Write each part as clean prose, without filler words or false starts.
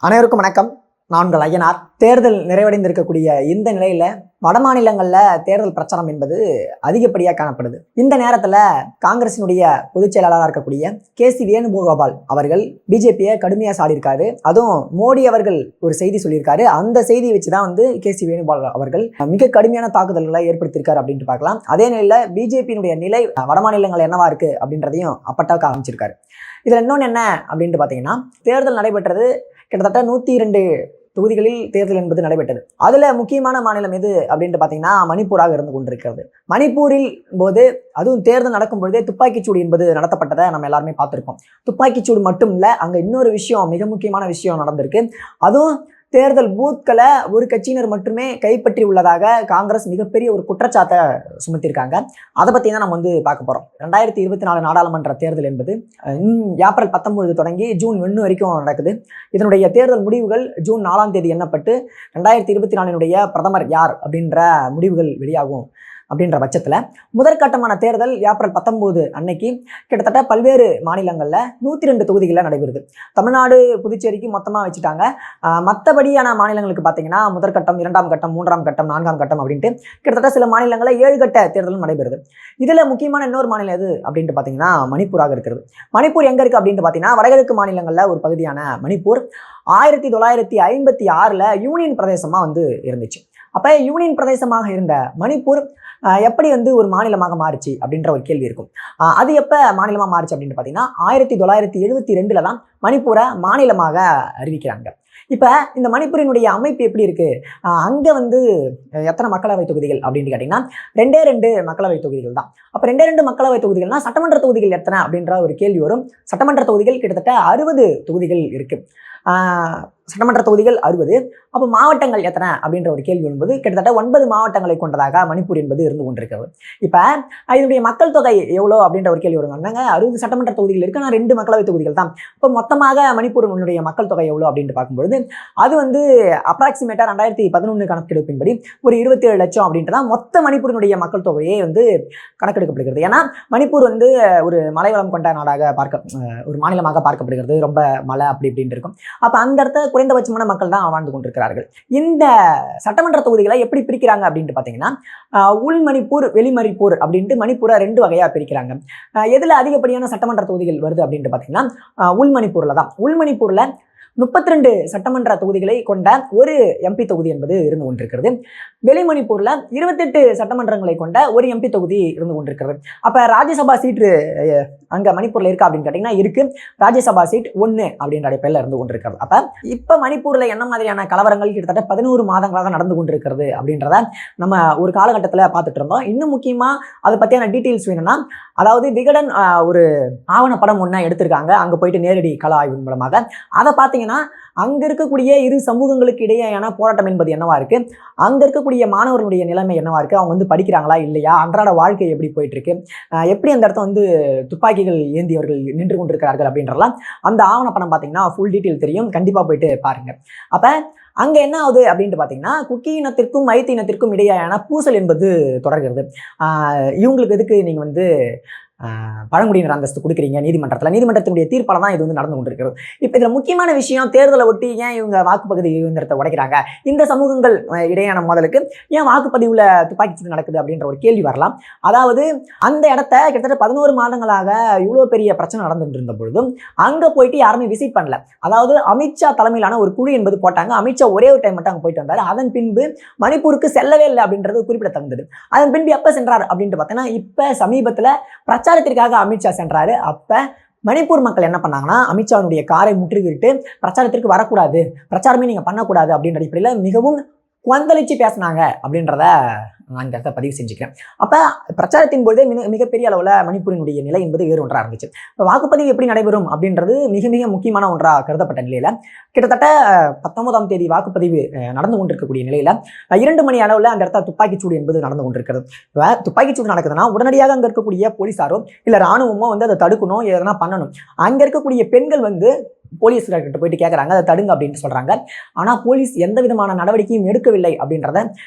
அனைவருக்கும் வணக்கம். நான் உங்கள் ஐயனார். தேர்தல் நிறைவடைந்திருக்கக்கூடிய இந்த நிலையில வடமாநிலங்களில் தேர்தல் பிரச்சாரம் என்பது அதிகப்படியாக காணப்படுது. இந்த நேரத்தில் காங்கிரசினுடைய பொதுச் செயலாளராக இருக்கக்கூடிய KC வேணுகோபால் அவர்கள் பிஜேபியை கடுமையாக சாடியிருக்காரு. அதுவும் மோடி அவர்கள் ஒரு செய்தி சொல்லியிருக்காரு. அந்த செய்தியை வச்சு தான் KC வேணுகோபால் அவர்கள் மிக கடுமையான தாக்குதல்களை ஏற்படுத்தியிருக்காரு அப்படின்ட்டு பார்க்கலாம். அதே நிலையில் பிஜேபியினுடைய நிலை வடமாநிலங்கள் என்னவா இருக்கு அப்படின்றதையும் அப்பட்டாக்க ஆரம்பிச்சிருக்காரு. இதில் இன்னொன்று என்ன அப்படின்ட்டு பார்த்தீங்கன்னா, தேர்தல் நடைபெற்றது கிட்டத்தட்ட 102 தொகுதிகளில் தேர்தல் என்பது நடைபெற்றது. அதுல முக்கியமான மாநிலம் எது அப்படின்ட்டு பார்த்தீங்கன்னா மணிப்பூராக இருந்து கொண்டிருக்கிறது. மணிப்பூரில் போது அதுவும் தேர்தல் நடக்கும் பொழுதே துப்பாக்கிச்சூடு என்பது நடத்தப்பட்டதை நம்ம எல்லாருமே பார்த்துருக்கோம். துப்பாக்கிச்சூடு மட்டும் இல்லை, அங்க இன்னொரு விஷயம், மிக முக்கியமான விஷயம் நடந்திருக்கு. அதுவும் தேர்தல் பூத்களை ஒரு கட்சியினர் மட்டுமே கைப்பற்றி உள்ளதாக காங்கிரஸ் மிகப்பெரிய ஒரு குற்றச்சாட்டை சுமத்திருக்காங்க. அதை பற்றி தான் நம்ம பார்க்க போகிறோம். 2024 நாடாளுமன்ற தேர்தல் என்பது ஏப்ரல் 19 தொடங்கி ஜூன் 1 வரைக்கும் நடக்குது. இதனுடைய தேர்தல் முடிவுகள் ஜூன் 4ஆம் தேதி எண்ணப்பட்டு 2024 பிரதமர் யார் அப்படின்ற முடிவுகள் வெளியாகும். அப்படின்ற பட்சத்தில் முதற்கட்டமான தேர்தல் ஏப்ரல் 19 அன்னைக்கு கிட்டத்தட்ட பல்வேறு மாநிலங்களில் 102 தொகுதிகளில் நடைபெறுது. தமிழ்நாடு புதுச்சேரிக்கு மொத்தமாக வச்சுட்டாங்க. மற்றபடியான மாநிலங்களுக்கு பார்த்தீங்கன்னா முதற்கட்டம், 2ஆம் கட்டம், 3ஆம் கட்டம், 4ஆம் கட்டம் அப்படின்ட்டு கிட்டத்தட்ட சில மாநிலங்களில் 7 கட்ட தேர்தலும் நடைபெறுது. இதில் முக்கியமான இன்னொரு மாநிலம் எது அப்படின்ட்டு பார்த்தீங்கன்னா மணிப்பூராக இருக்கிறது. மணிப்பூர் எங்கே இருக்குது அப்படின்ட்டு பார்த்தீங்கன்னா வடகிழக்கு மாநிலங்களில் ஒரு பகுதியான மணிப்பூர் 1956 யூனியன் பிரதேசமாக இருந்துச்சு. அப்போ யூனியன் பிரதேசமாக இருந்த மணிப்பூர் எப்படி ஒரு மாநிலமாக மாறுச்சு அப்படின்ற ஒரு கேள்வி இருக்கும். அது எப்போ மாநிலமாக மாறுச்சு அப்படின்னு பார்த்தீங்கன்னா 1972 தான் மணிப்பூரை மாநிலமாக அறிவிக்கிறாங்க. இப்போ இந்த மணிப்பூரினுடைய அமைப்பு எப்படி இருக்கு, அங்கே எத்தனை மக்களவை தொகுதிகள் அப்படின்னு கேட்டிங்கன்னா 2 மக்களவை தொகுதிகள் தான். அப்போ 2 மக்களவை தொகுதிகள்னா சட்டமன்ற தொகுதிகள் எத்தனை அப்படின்ற ஒரு கேள்வி வரும். சட்டமன்ற தொகுதிகள் கிட்டத்தட்ட 60 தொகுதிகள் இருக்கு. சட்டமன்ற தொகுதிகள் 60. அப்போ மாவட்டங்கள் எத்தனை அப்படின்ற ஒரு கேள்வி வரும்போது கிட்டத்தட்ட 9 மாவட்டங்களை கொண்டதாக மணிப்பூர் என்பது இருந்து கொண்டிருக்கிறது. இப்போ இதனுடைய மக்கள் தொகை எவ்வளோ அப்படின்ற ஒரு கேள்வி வருவாங்க. 60 சட்டமன்ற தொகுதிகள் இருக்கு, ஆனால் 2 மக்களவை தொகுதிகள் தான். இப்போ மொத்தமாக மணிப்பூரினுடைய மக்கள் தொகை எவ்வளோ அப்படின்ட்டு பார்க்கும்பொழுது அது அப்ராக்சிமேட்டா 2011 கணக்கெடுப்பின்படி ஒரு 27 லட்சம் அப்படின்ட்டு தான் மொத்த மணிப்பூரினுடைய மக்கள் தொகையே கணக்கெடுக்கப்படுகிறது. ஏன்னா மணிப்பூர் ஒரு மலைவளம் கொண்ட நாடாக ஒரு மாநிலமாக பார்க்கப்படுகிறது. ரொம்ப மலை அப்படி இப்படின்ட்டு இருக்கும். அப்போ அந்த இடத்த குறைந்தபட்சமான மக்கள் தான் வாழ்ந்து கொண்டிருக்கிறார்கள். இந்த சட்டமன்ற தொகுதிகளை எப்படி பிரிக்கிறாங்க அப்படின்ட்டு பார்த்தீங்கன்னா உள் மணிப்பூர், வெளி மணிப்பூர் அப்படின்ட்டு மணிப்பூரை 2 வகையா பிரிக்கிறாங்க. எதுல அதிகப்படியான சட்டமன்ற தொகுதிகள் வருது அப்படின்ட்டு பார்த்தீங்கன்னா உள் மணிப்பூர்ல தான். உள் மணிப்பூர்ல 32 சட்டமன்ற தொகுதிகளை கொண்ட ஒரு MP தொகுதி என்பது இருந்து கொண்டிருக்கிறது. வெளி மணிப்பூர்ல 28 சட்டமன்றங்களை கொண்ட ஒரு MP தொகுதி இருந்து கொண்டிருக்கிறது. அப்ப ராஜ்யசபா சீட்டு அங்க மணிப்பூர்ல இருக்கா அப்படின்னு கேட்டீங்கன்னா இருக்கு. ராஜ்யசபா சீட் 1 அப்படின்ற அடிப்படையில் இருந்து கொண்டிருக்கிறது. அப்ப இப்ப மணிப்பூர்ல என்ன மாதிரியான கலவரங்கள் கிட்டத்தட்ட 11 மாதங்களாக நடந்து கொண்டிருக்கிறது அப்படின்றத நம்ம ஒரு காலகட்டத்தில் பார்த்துட்டு இருந்தோம். இன்னும் முக்கியமா அதை பத்தியான டீட்டெயில்ஸ் வேணும்னா, அதாவது விகடன் ஒரு ஆவணப்படம் ஒன்று எடுத்திருக்காங்க. அங்க போயிட்டு நேரடி கள ஆய்வின் மூலமாக அதை பார்த்தீங்கன்னா அங்க இருக்கக்கூடிய இரு சமூகங்களுக்கு இடையேயான போராட்டம் என்பது என்னவா இருக்கு, அங்க இருக்கக்கூடிய மாணவர்களுடைய நிலைமை என்னவா இருக்கு, அவங்க படிக்கிறாங்களா இல்லையா, அன்றாட வாழ்க்கை எப்படி போயிட்டு இருக்கு, எப்படி அந்த இடத்த துப்பாக்கிகள் ஏந்தியவர்கள் நின்று கொண்டிருக்கிறார்கள் அப்படின்றலாம் அந்த ஆவணப்படம் பார்த்தீங்கன்னா ஃபுல் டீட்டெயில் தெரியும். கண்டிப்பா போயிட்டு பாருங்க. அப்ப அங்க என்ன ஆகுது அப்படின்ட்டு பாத்தீங்கன்னா குக்கி இனத்திற்கும் மைத்தி இனத்திற்கும் இடையேயான பூசல் என்பது தொடர்கிறது. இவங்களுக்கு எதுக்கு நீங்க பழங்குடியினர் அந்தஸ்து கொடுக்குறீங்க நீதிமன்றத்தினுடைய தீர்ப்பால தான் இது நடந்து கொண்டிருக்கிறது. இப்போ இதுல முக்கியமான விஷயம், தேர்தலை ஒட்டி ஏன் இவங்க வாக்குப்பதிவு இயந்திரத்தை உடைக்கிறாங்க, இந்த சமூகங்கள் இடையான மோதலுக்கு ஏன் வாக்குப்பதிவுல துப்பாக்கிச்சூடு நடக்குது அப்படின்ற ஒரு கேள்வி வரலாம். அதாவது அந்த இடத்த கிட்டத்தட்ட 11 மாதங்களாக இவ்வளவு பெரிய பிரச்சனை நடந்துட்டு இருந்த பொழுதும் அங்க போயிட்டு யாருமே விசிட் பண்ணல. அதாவது அமித்ஷா தலைமையிலான ஒரு குழு என்பது போட்டாங்க. அமித்ஷா ஒரே ஒரு டைம் மட்டும் அங்க போயிட்டு வந்தாரு. அதன் பின்பு மணிப்பூருக்கு செல்லவே இல்லை அப்படின்றது குறிப்பிடத்தகுந்தது. அதன் பின்பு எப்ப சென்றார் அப்படின்ட்டு பார்த்தீங்கன்னா இப்ப சமீபத்துல பிரச்சாரத்திற்காக அமித்ஷா சென்றாரு. அப்ப மணிப்பூர் மக்கள் என்ன பண்ணாங்கன்னா அமித்ஷாவுடைய காரை முற்றுகிட்டு பிரச்சாரத்திற்கு வரக்கூடாது, பிரச்சாரமே நீங்க பண்ணக்கூடாது அப்படின்ற அடிப்படையில் மிகவும் கொந்தளிச்சு பேசினாங்க அப்படின்றத நான் இந்த இடத்த பதிவு செஞ்சுக்கிறேன். அப்ப பிரச்சாரத்தின் பொழுதே மிகப்பெரிய அளவுல மணிப்பூரினுடைய நிலை என்பது வேறு ஒன்றா இருந்துச்சு. இப்போ வாக்குப்பதிவு எப்படி நடைபெறும் அப்படின்றது மிக மிக முக்கியமான ஒன்றாக கருதப்பட்ட நிலையில கிட்டத்தட்ட 19ஆம் தேதி வாக்குப்பதிவு நடந்து கொண்டிருக்கக்கூடிய நிலையில 2 மணி அளவுல அந்த இடத்த துப்பாக்கிச்சூடு என்பது நடந்து கொண்டிருக்கிறது. இப்போ துப்பாக்கிச்சூடு நடக்குதுன்னா உடனடியாக அங்க இருக்கக்கூடிய போலீசாரோ இல்ல ராணுவமோ அதை தடுக்கணும், எதனா பண்ணணும். அங்க இருக்கக்கூடிய பெண்கள் போலீஸ்கிட்ட போயிட்டு கேட்குறாங்க, அதை தடுங்க அப்படின்னு சொல்றாங்க. ஆனால் போலீஸ் எந்த விதமான நடவடிக்கையும் எடுக்கவில்லை அப்படின்றத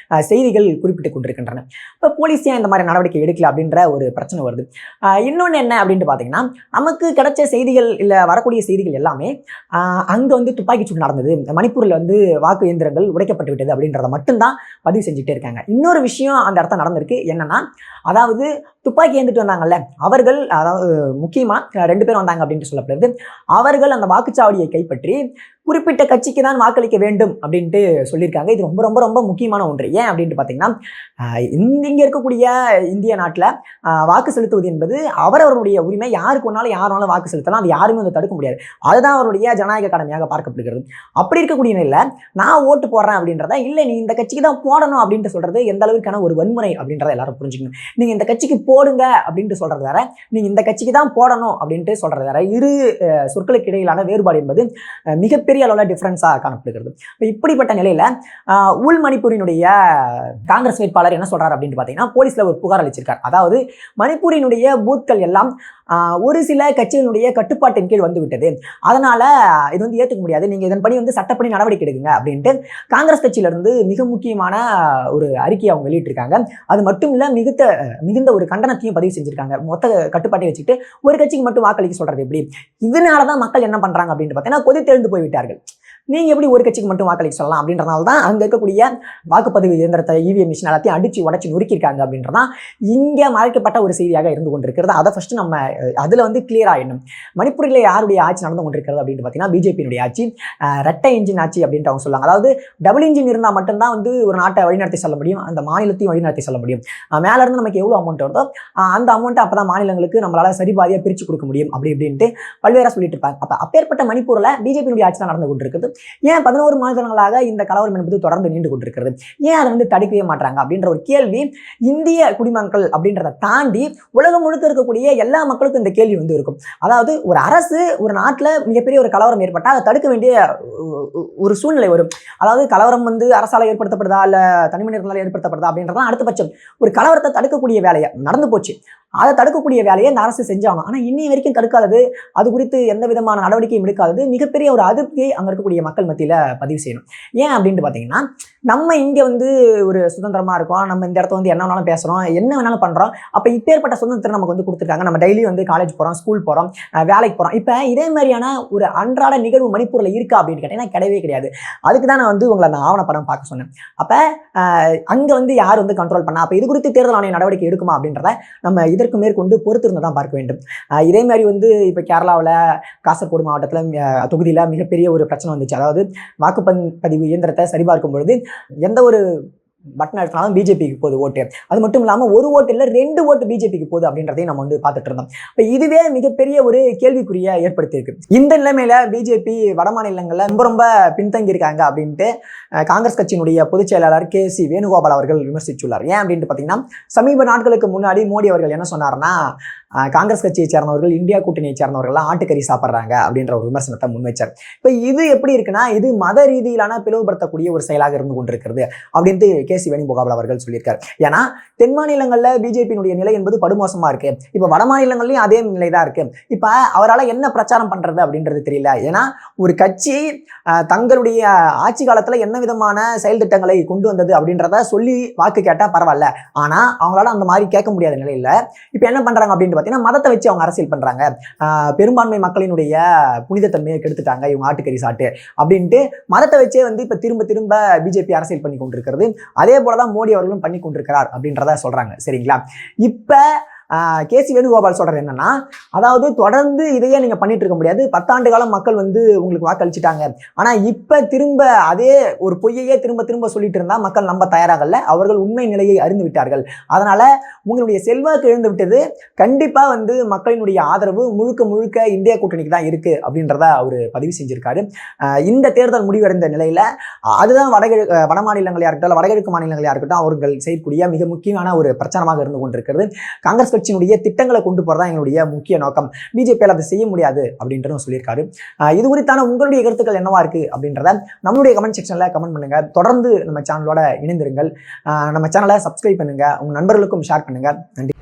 செய்திகள் குறிப்பிட்டு கொண்டிருக்கின்றன. இப்போ போலீஸ் ஏன் இந்த மாதிரி நடவடிக்கை எடுக்கல அப்படின்ற ஒரு பிரச்சனை வருது. இன்னொன்று என்ன அப்படின்னு பார்த்தீங்கன்னா, நமக்கு கிடைச்ச செய்திகள் இல்லை வரக்கூடிய செய்திகள் எல்லாமே அங்கே வந்து துப்பாக்கிச்சூடு நடந்தது, மணிப்பூரில் வந்து வாக்கு இயந்திரங்கள் உடைக்கப்பட்டு விட்டது அப்படின்றத மட்டும்தான் பதிவு செஞ்சுட்டே இருக்காங்க. இன்னொரு விஷயம் அந்த இடத்துல நடந்திருக்கு. என்னன்னா, அதாவது துப்பாக்கி ஏந்திட்டு வந்தாங்கல்ல அவர்கள், அதாவது முக்கியமாக 2 பேர் வந்தாங்க அப்படின்ட்டு சொல்லப்படுது. அவர்கள் அந்த வாக்குச்சாவடியை கைப்பற்றி குறிப்பிட்ட கட்சிக்கு தான் வாக்களிக்க வேண்டும் அப்படின்ட்டு சொல்லியிருக்காங்க. இது ரொம்ப ரொம்ப ரொம்ப முக்கியமான ஒன்று. ஏன் அப்படின்ட்டு பார்த்தீங்கன்னா, இங்கே இருக்கக்கூடிய இந்திய நாட்டில் வாக்கு செலுத்துவது என்பது அவரவருடைய உரிமை. யாருக்கு ஒன்றாலும் யாராலும் வாக்கு செலுத்தலாம், அது யாருமே வந்து தடுக்க முடியாது. அதுதான் அவருடைய ஜனநாயக கடமையாக பார்க்கப்படுகிறது. அப்படி இருக்கக்கூடிய நிலையில் நான் ஓட்டு போடுறேன் அப்படின்றத, இல்லை நீ இந்த கட்சிக்கு தான் போடணும் அப்படின்ட்டு சொல்றது எந்த அளவுக்கான ஒரு வன்முறை அப்படின்றத எல்லாரும் புரிஞ்சுக்கணும். நீங்கள் இந்த கட்சிக்கு போடுங்க அப்படின்ட்டு சொல்றது வேற, நீங்கள் இந்த கட்சிக்கு தான் போடணும் அப்படின்ட்டு சொல்றது வேற. இரு சொற்களுக்கு இடையிலான வேறுபாடு என்பது மிகப்பெரிய அளவில் டிஃபரன்ஸாக காணப்படுகிறது. இப்படிப்பட்ட நிலையில உள் மணிப்பூரினுடைய காங்கிரஸ் வேட்பாளர் என்ன சொல்றாரு அப்படின்னு பார்த்தீங்கன்னா, போலீஸ்ல ஒரு புகார் அளிச்சிருக்கார். அதாவது மணிப்பூரினுடைய பூத்கள் எல்லாம் ஒரு சில கட்சிகளுடைய கட்டுப்பாட்டின் கீழ் வந்து விட்டது, அதனால இது வந்து ஏற்றுக்க முடியாது, நீங்க இதன்படி வந்து சட்டப்படி நடவடிக்கை எடுக்குங்க அப்படின்ட்டு காங்கிரஸ் கட்சியிலிருந்து மிக முக்கியமான ஒரு அறிக்கையை அவங்க வெளியிட்டிருக்காங்க. அது மட்டும் இல்ல, மிகுந்த ஒரு கண்டனத்தையும் பதிவு செஞ்சிருக்காங்க. மொத்த கட்டுப்பாட்டை வச்சுட்டு ஒரு கட்சிக்கு மட்டும் வாக்களிக்க சொல்றது எப்படி? இதனாலதான் மக்கள் என்ன பண்றாங்க அப்படின்னு பார்த்தீங்கன்னா, கொதித்தெழுந்து போய்விட்டார்கள். நீங்க எப்படி ஒரு கட்சிக்கு மட்டும் வாக்களிக்க சொல்லலாம் அப்படின்றனால தான் அங்க இருக்கக்கூடிய வாக்குப்பதிவு இயந்திரத்தை, இவிஎம் மிஷின் எல்லாத்தையும் அடிச்சு உடச்சு நொறுக்கிருக்காங்க அப்படின்றதான் இங்க மறைக்கப்பட்ட ஒரு செய்தியாக இருந்து கொண்டிருக்கிறது. அதை ஃபர்ஸ்ட் நம்ம அதுல வந்து கிளியர் ஆயிடணும். மணிப்பூரில் யாருடைய ஆட்சி நடந்து கொண்டிருக்கிறது அப்படின்னு பார்த்தீங்கன்னா, பிஜேபியினுடைய ஆட்சி, ரெட்டை இன்ஜின் ஆட்சி அப்படின்ட்டு அவங்க சொல்லுவாங்க. அதாவது டபுள் இன்ஜின் இருந்தால் மட்டும்தான் வந்து ஒரு நாட்டை வழிநடத்தி செல்ல முடியும், அந்த மாநிலத்தையும் வழிநடத்தி செல்ல முடியும். மேல இருந்து நமக்கு எவ்வளவு அமௌண்ட் வருதோ அந்த அமௌண்ட்டை அப்பதான் மாநிலங்களுக்கு நம்மளால சரிபாதியா பிரிச்சு கொடுக்க முடியும் அப்படி இப்படின்ட்டு பல்வேறு சொல்லிட்டு இருப்பாங்க. அப்பேற்பட்ட மணிப்பூர்ல பிஜேபியினுடைய ஆட்சி தான் நடந்து கொண்டிருக்கிறது. ஏன் 11 மாதங்களாக இந்த கலவரம் என்பது தொடர்ந்து நீண்டு கொண்டிருக்கிறது? ஏன் அதை வந்து தடுக்கவே மாட்டாங்க அப்படின்ற ஒரு கேள்வி இந்திய குடிமக்கள் அப்படின்றத தாண்டி உலகம் முழுக்க இருக்கக்கூடிய எல்லா மக்களுக்கும் இந்த கேள்வி வந்து இருக்கும். அதாவது ஒரு அரசு ஒரு நாட்டில் மிகப்பெரிய ஒரு கலவரம் ஏற்பட்டால் அதை தடுக்க வேண்டிய ஒரு சூழ்நிலை வரும். அதாவது கலவரம் வந்து அரசால் ஏற்படுத்தப்படுதா இல்ல தனி மனிதர்களால் ஏற்படுத்தப்படுதா அப்படின்றதான் அடுத்த பட்சம். ஒரு கலவரத்தை தடுக்கக்கூடிய வேலையை நடந்து போச்சு, அதை தடுக்கக்கூடிய வேலையை இந்த அரசு செஞ்சாங்க. ஆனா இன்னி வரைக்கும் தடுக்காதது, அது குறித்து எந்த விதமான நடவடிக்கையும் எடுக்காதது மிகப்பெரிய ஒரு அதிருப்தியை அங்க இருக்கக்கூடிய மக்கள் மத்தியில பதிவு செய்யணும். ஏன் அப்படின்ட்டு பாத்தீங்கன்னா, நம்ம இங்க வந்து ஒரு சுதந்திரமா இருக்கோம், நம்ம இந்த இடத்த வந்து என்ன வேணாலும் பேசுறோம், என்ன வேணாலும் பண்றோம். அப்ப இப்பேற்பட்ட சுதந்திரம் நமக்கு வந்து கொடுத்துருக்காங்க. நம்ம டெய்லி வந்து காலேஜ் போறோம், ஸ்கூல் போறோம், வேலைக்கு போறோம். இப்ப இதே மாதிரியான ஒரு அன்றாட நிகழ்வு மணிப்பூர்ல இருக்கா அப்படின்னு கேட்டீங்கன்னா கிடையவே கிடையாது. அதுக்கு தான் நான் வந்து உங்களை அந்த ஆவணப்படம் பார்க்க சொன்னேன். அப்ப அங்க வந்து யார் வந்து கண்ட்ரோல் பண்ணா, அப்ப இது குறித்து தேர்தல் ஆணைய நடவடிக்கை எடுக்குமா அப்படின்றத நம்ம இதற்கு மேற்கொண்டு பொறுத்திருந்து தான் பார்க்க வேண்டும். இதே மாதிரி வந்து இப்போ கேரளாவில் காசர்கோடு மாவட்டத்தில் தொகுதியில் மிகப்பெரிய ஒரு பிரச்சனை வந்துச்சு. அதாவது வாக்குப்பதிவு இயந்திரத்தை சரிபார்க்கும் பொழுது எந்த ஒரு பட்டன் அழுத்தினாலும் பிஜேபிக்கு போகுது ஓட்டு. அது மட்டும் இல்லாமல் ஒரு ஓட்டு இல்லை 2 ஓட்டு பிஜேபிக்கு போகுது அப்படின்றதையும் நம்ம வந்து பார்த்துட்டு இருந்தோம். இப்போ இதுவே மிகப்பெரிய ஒரு கேள்விக்குறியை ஏற்படுத்தியிருக்கு. இந்த நிலைமையில பிஜேபி வட மாநிலங்களில் ரொம்ப ரொம்ப பின்தங்கி இருக்காங்க அப்படின்ட்டு காங்கிரஸ் கட்சியினுடைய பொதுச் செயலாளர் கே.சி. வேணுகோபால் அவர்கள் விமர்சித்துள்ளார். ஏன் அப்படின்ட்டு பார்த்தீங்கன்னா, சமீப நாட்களுக்கு முன்னாடி மோடி அவர்கள் என்ன சொன்னார்னா, காங்கிரஸ் கட்சியை சேர்ந்தவர்கள் இந்தியா கூட்டணியை சேர்ந்தவர்கள்லாம் ஆட்டுக்கறி சாப்பிட்றாங்க அப்படின்ற ஒரு விமர்சனத்தை முன்வைச்சார். இப்போ இது எப்படி இருக்குன்னா, இது மத ரீதியிலான பிளவுபடுத்தக்கூடிய ஒரு செயலாக இருந்து கொண்டிருக்கிறது அப்படின்ட்டு கே.சி. வேணுகோபால் அவர்கள் சொல்லியிருக்காரு. ஏன்னா தென் மாநிலங்களில் பிஜேபியினுடைய நிலை என்பது படுமோசமா இருக்கு, இப்போ வட மாநிலங்கள்லையும் அதே நிலை தான் இருக்கு. இப்போ அவரால் என்ன பிரச்சாரம் பண்றது அப்படின்றது தெரியல. ஏன்னா ஒரு கட்சி தங்களுடைய ஆட்சி காலத்துல என்ன விதமான செயல் திட்டங்களை கொண்டு வந்தது அப்படின்றத சொல்லி வாக்கு கேட்டா பரவாயில்ல, ஆனா அவங்களால அந்த மாதிரி கேட்க முடியாத நிலையில இப்போ என்ன பண்றாங்க அப்படின்னு பார்த்தீங்கன்னா, மதத்தை வச்சு அவங்க அரசியல் பண்றாங்க. பெரும்பான்மை மக்களினுடைய புனிதத்தன்மையை கெடுத்துட்டாங்க இவங்க ஆட்டுக்கறி சாட்டு அப்படின்ட்டு மதத்தை வச்சே வந்து இப்ப திரும்ப திரும்ப பிஜேபி அரசியல் பண்ணி கொண்டிருக்கிறது. அதே போலதான் மோடி அவர்களும் பண்ணி கொண்டிருக்கிறார் அப்படின்றத சொல்றாங்க. சரிங்களா? இப்ப கே.சி. வேணுகோபால் சொல்றது என்னன்னா, அதாவது தொடர்ந்து இதையே நீங்க பண்ணிட்டு இருக்க முடியாது. 10 ஆண்டு காலம் மக்கள் வந்து உங்களுக்கு வாக்களிச்சுட்டாங்க, ஆனா இப்ப திரும்ப அதே ஒரு பொய்யையே திரும்ப திரும்ப சொல்லிட்டு இருந்தா மக்கள் நம்ப தயாராகல. அவர்கள் உண்மை நிலையை அறிந்து விட்டார்கள். அதனால உங்களுடைய செல்வாக்கு இழந்து விட்டது. கண்டிப்பா வந்து மக்களினுடைய ஆதரவு முழுக்க முழுக்க இந்தியா கூட்டணிக்கு தான் இருக்கு அப்படின்றத அவரு பதிவு செஞ்சிருக்காரு. இந்த தேர்தல் முடிவடைந்த நிலையில அதுதான் வட மாநிலங்களா இருக்கட்டும், வடகிழக்கு மாநிலங்களா இருக்கட்டும், அவர்கள் செய்யக்கூடிய மிக முக்கியமான ஒரு பிரச்சாரமாக இருந்து கொண்டிருக்கிறது. காங்கிரஸ் கட்சியினுடைய திட்டங்களை கொண்டு போறதா எங்களுடைய முக்கிய நோக்கம். பிஜேபியால் அதை செய்ய முடியாது அப்படின்றதும் சொல்லியிருக்காரு. இது குறித்தான உங்களுடைய கருத்துக்கள் என்னவா இருக்கு அப்படின்றத நம்மளுடைய கமெண்ட் செக்ஷன்ல கமெண்ட் பண்ணுங்க. தொடர்ந்து நம்ம சேனலோட இணைந்திருங்கள். நம்ம சேனலை சப்ஸ்கிரைப் பண்ணுங்க, உங்க நண்பர்களுக்கும் ஷேர் பண்ணுங்க. நன்றி.